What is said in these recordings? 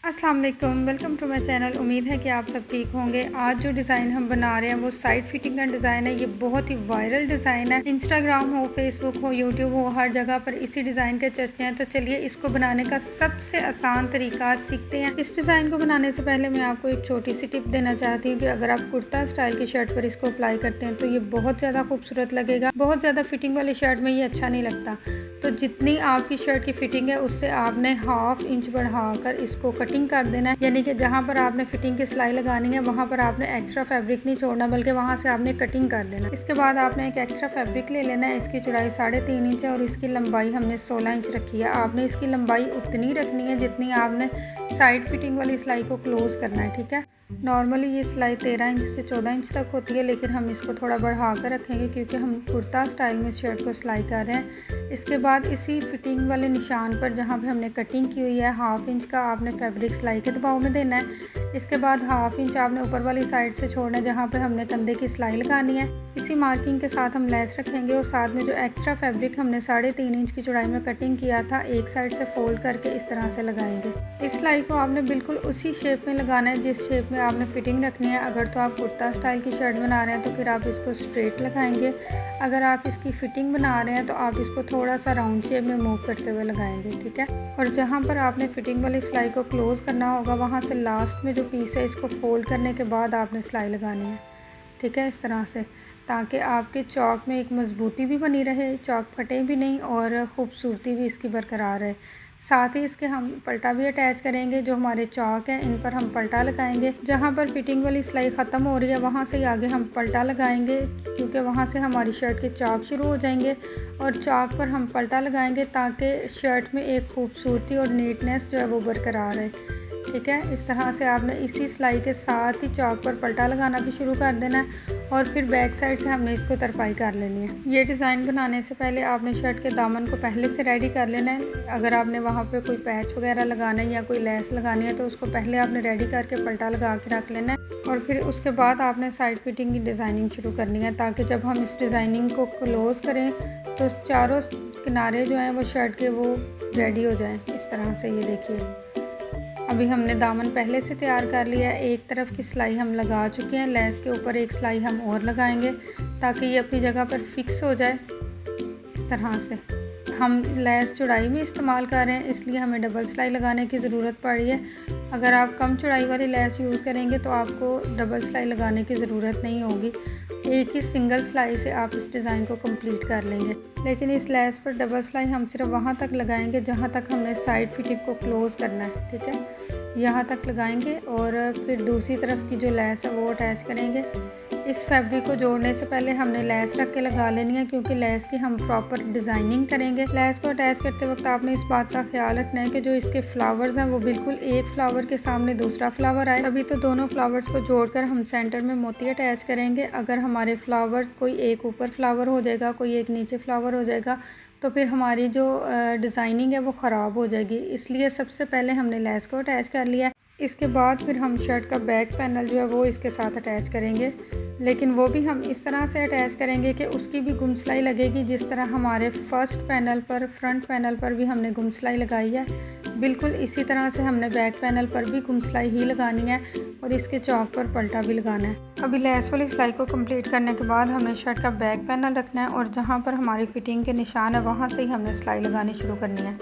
अस्सलाम वालेकुम, welcome to my channel. उम्मीद है कि आप सब ठीक होंगे। आज जो डिज़ाइन हम बना रहे हैं वो साइड फिटिंग का डिज़ाइन है। ये बहुत ही वायरल डिज़ाइन है। इंस्टाग्राम हो, फेसबुक हो, यूट्यूब हो, हर जगह पर इसी डिज़ाइन के चर्चे हैं। तो चलिए इसको बनाने का सबसे आसान तरीका सीखते हैं। इस डिज़ाइन को बनाने से पहले मैं आपको एक छोटी सी टिप देना चाहती हूँ कि अगर आप कुर्ता स्टाइल की शर्ट पर इसको अप्लाई करते हैं तो ये बहुत ज़्यादा खूबसूरत लगेगा। बहुत ज़्यादा फिटिंग वाली शर्ट में ये अच्छा नहीं लगता। तो जितनी आपकी शर्ट की फिटिंग है उससे आपने 1/2 इंच बढ़ाकर इसको कटिंग कर देना है। यानी कि जहाँ पर आपने फिटिंग की सिलाई लगानी है वहाँ पर आपने एक्स्ट्रा फैब्रिक नहीं छोड़ना, बल्कि वहाँ से आपने कटिंग कर देना। इसके बाद आपने एक एक्स्ट्रा फैब्रिक ले लेना है। इसकी चौड़ाई 3.5 इंच है और इसकी लंबाई हमने 16 इंच रखी है। आपने इसकी लंबाई उतनी रखनी है जितनी आपने साइड फिटिंग वाली सिलाई को क्लोज करना है, ठीक है। नॉर्मली ये सिलाई 13 इंच से 14 इंच तक होती है, लेकिन हम इसको थोड़ा बढ़ा कर रखेंगे क्योंकि हम कुर्ता स्टाइल में शर्ट को सिलाई कर रहे हैं। इसके बाद इसी फिटिंग वाले निशान पर जहाँ पे हमने कटिंग की हुई है 1/2 इंच का आपने फैब्रिक सिलाई के दबाव में देना है। इसके बाद 1/2 इंच आपने ऊपर वाली साइड से छोड़ना है जहाँ पे हमने कंधे की सिलाई लगानी है। इसी मार्किंग के साथ हम लेस रखेंगे और साथ में जो एक्स्ट्रा फैब्रिक हमने 3.5 इंच की चौड़ाई में कटिंग किया था एक साइड से फोल्ड करके इस तरह से लगाएंगे। इस सिलाई को आपने बिल्कुल उसी शेप में लगाना है जिस शेप में आपने फिटिंग रखनी है। अगर तो आप कुर्ता स्टाइल की शर्ट बना रहे हैं तो फिर आप इसको स्ट्रेट लगाएंगे। अगर आप इसकी फिटिंग बना रहे हैं तो आप इसको थोड़ा सा राउंड शेप में मूव करते हुए लगाएंगे, ठीक है। और जहाँ पर आपने फिटिंग वाली सिलाई को क्लोज करना होगा वहाँ से लास्ट में जो पीस है इसको फोल्ड करने के बाद आपने सिलाई लगानी है, ठीक है, इस तरह से, ताकि आपके चौक में एक मजबूती भी बनी रहे, चौक फटे भी नहीं और ख़ूबसूरती भी इसकी बरकरार रहे। साथ ही इसके हम पल्टा भी अटैच करेंगे। जो हमारे चौक हैं इन पर हम पल्टा लगाएंगे। जहाँ पर फिटिंग वाली सिलाई ख़त्म हो रही है वहाँ से आगे हम पल्टा लगाएंगे क्योंकि वहाँ से हमारी शर्ट के चौक शुरू हो जाएंगे और चौक पर हम पल्टा लगाएंगे ताकि शर्ट में एक खूबसूरती और नीटनेस जो है वो बरकरार रहे, ठीक है। इस तरह से आपने इसी सिलाई के साथ ही चौक पर पल्टा लगाना भी शुरू कर देना है और फिर बैक साइड से हमने इसको तरपाई कर लेनी है। ये डिज़ाइन बनाने से पहले आपने शर्ट के दामन को पहले से रेडी कर लेना है। अगर आपने वहाँ पे कोई पैच वगैरह लगाना है या कोई लेस लगानी है तो उसको पहले आपने रेडी करके पल्टा लगा के रख लेना है और फिर उसके बाद आपने साइड फिटिंग की डिज़ाइनिंग शुरू करनी है ताकि जब हम इस डिज़ाइनिंग को क्लोज़ करें तो चारों किनारे जो हैं वो शर्ट के वो रेडी हो जाएँ। इस तरह से ये देखिए अभी हमने दामन पहले से तैयार कर लिया है। एक तरफ की सिलाई हम लगा चुके हैं, लेस के ऊपर एक सिलाई हम और लगाएंगे ताकि ये अपनी जगह पर फिक्स हो जाए। इस तरह से हम लेस चौड़ाई में इस्तेमाल कर रहे हैं इसलिए हमें डबल सिलाई लगाने की ज़रूरत पड़ी है। अगर आप कम चौड़ाई वाली लेस यूज़ करेंगे तो आपको डबल सिलाई लगाने की ज़रूरत नहीं होगी। एक ही सिंगल सिलाई से आप इस डिज़ाइन को कंप्लीट कर लेंगे। लेकिन इस लेस पर डबल सिलाई हम सिर्फ वहाँ तक लगाएंगे जहाँ तक हमने साइड फिटिंग को क्लोज़ करना है, ठीक है। यहाँ तक लगाएंगे और फिर दूसरी तरफ की जो लेस है वो अटैच करेंगे। इस फैब्रिक को जोड़ने से पहले हमने लेस रख के लगा लेनी है क्योंकि लेस की हम प्रॉपर डिज़ाइनिंग करेंगे। लेस को अटैच करते वक्त आपने इस बात का ख्याल रखना है कि जो इसके फ्लावर्स हैं वो बिल्कुल एक फ्लावर के सामने दूसरा फ्लावर आए, तभी तो दोनों फ्लावर्स को जोड़कर हम सेंटर में मोती अटैच करेंगे। अगर हमारे फ्लावर्स कोई एक ऊपर फ्लावर हो जाएगा, कोई एक नीचे फ्लावर हो जाएगा तो फिर हमारी जो डिज़ाइनिंग है वो ख़राब हो जाएगी। इसलिए सबसे पहले हमने लेस को अटैच कर लिया। इसके बाद फिर हम शर्ट का बैक पैनल जो है वो इसके साथ अटैच करेंगे, लेकिन वो भी हम इस तरह से अटैच करेंगे कि उसकी भी गुम सिलाई लगेगी जिस तरह हमारे फर्स्ट पैनल पर, फ्रंट पैनल पर भी हमने गुम सिलाई लगाई है। बिल्कुल इसी तरह से हमने बैक पैनल पर भी गुम सिलाई ही लगानी है और इसके चौक पर पल्टा भी लगाना है। अभी लेस वाली सिलाई को कंप्लीट करने के बाद हमने शर्ट का बैक पैनल रखना है और जहाँ पर हमारी फिटिंग के निशान है वहाँ से ही हमने सिलाई लगानी शुरू करनी है,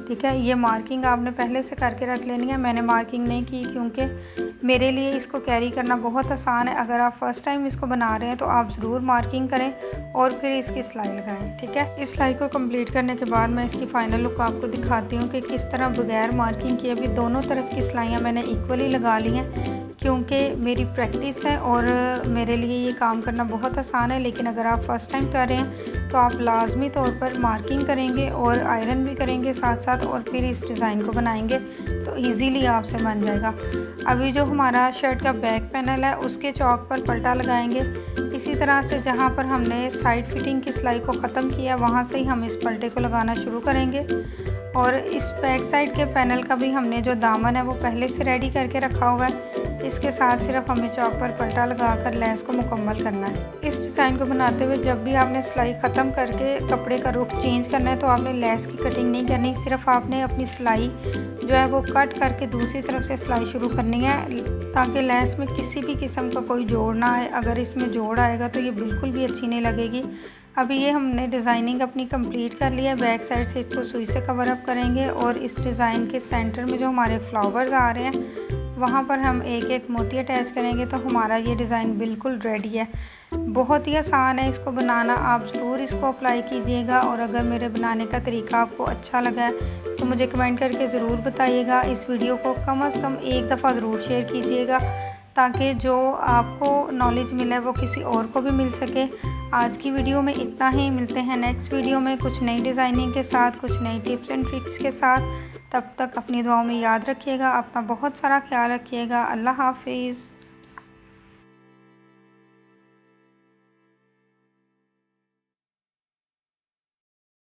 ठीक है। ये मार्किंग आपने पहले से करके रख लेनी है। मैंने मार्किंग नहीं की क्योंकि मेरे लिए इसको कैरी करना बहुत आसान है। अगर आप फर्स्ट टाइम इसको बना रहे हैं तो आप ज़रूर मार्किंग करें और फिर इसकी सिलाई लगाएं, ठीक है। इस सिलाई को कंप्लीट करने के बाद मैं इसकी फ़ाइनल लुक आपको दिखाती हूँ कि किस तरह बगैर मार्किंग किए भी दोनों तरफ की सिलाइयाँ मैंने इक्वली लगा ली हैं क्योंकि मेरी प्रैक्टिस है और मेरे लिए ये काम करना बहुत आसान है। लेकिन अगर आप फर्स्ट टाइम कर रहे हैं तो आप लाजमी तौर पर मार्किंग करेंगे और आयरन भी करेंगे साथ साथ और फिर इस डिज़ाइन को बनाएंगे तो इजीली आपसे बन जाएगा। अभी जो हमारा शर्ट का बैक पैनल है उसके चौक पर पल्टा लगाएंगे। इसी तरह से जहाँ पर हमने साइड फिटिंग की सिलाई को ख़त्म किया वहाँ से ही हम इस पल्टे को लगाना शुरू करेंगे और इस बैक साइड के पैनल का भी हमने जो दामन है वो पहले से रेडी करके रखा हुआ है। इसके साथ सिर्फ हमें चौक पर पलटा लगाकर लेस को मुकम्मल करना है। इस डिज़ाइन को बनाते हुए जब भी आपने सिलाई ख़त्म करके कपड़े का रुख चेंज करना है तो आपने लेस की कटिंग नहीं करनी, सिर्फ आपने अपनी सिलाई जो है वो कट करके दूसरी तरफ से सिलाई शुरू करनी है ताकि लेस में किसी भी किस्म का कोई जोड़ ना आए। अगर इसमें जोड़ आएगा तो ये बिल्कुल भी अच्छी नहीं लगेगी। अभी ये हमने डिज़ाइनिंग अपनी कंप्लीट कर लिया। बैक साइड से इसको सुई से कवर अप करेंगे और इस डिज़ाइन के सेंटर में जो हमारे फ्लावर्स आ रहे हैं वहाँ पर हम एक एक मोती अटैच करेंगे तो हमारा ये डिज़ाइन बिल्कुल रेडी है। बहुत ही आसान है इसको बनाना, आप ज़रूर इसको अप्लाई कीजिएगा। और अगर मेरे बनाने का तरीका आपको अच्छा लगा है तो मुझे कमेंट करके ज़रूर बताइएगा। इस वीडियो को कम से कम एक दफ़ा ज़रूर शेयर कीजिएगा ताकि जो आपको नॉलेज मिला है वो किसी और को भी मिल सके। आज की वीडियो में इतना ही, मिलते हैं नेक्स्ट वीडियो में कुछ नई डिज़ाइनिंग के साथ, कुछ नई टिप्स एंड ट्रिक्स के साथ। तब तक अपनी दुआओं में याद रखिएगा, अपना बहुत सारा ख्याल रखिएगा। अल्लाह हाफिज़।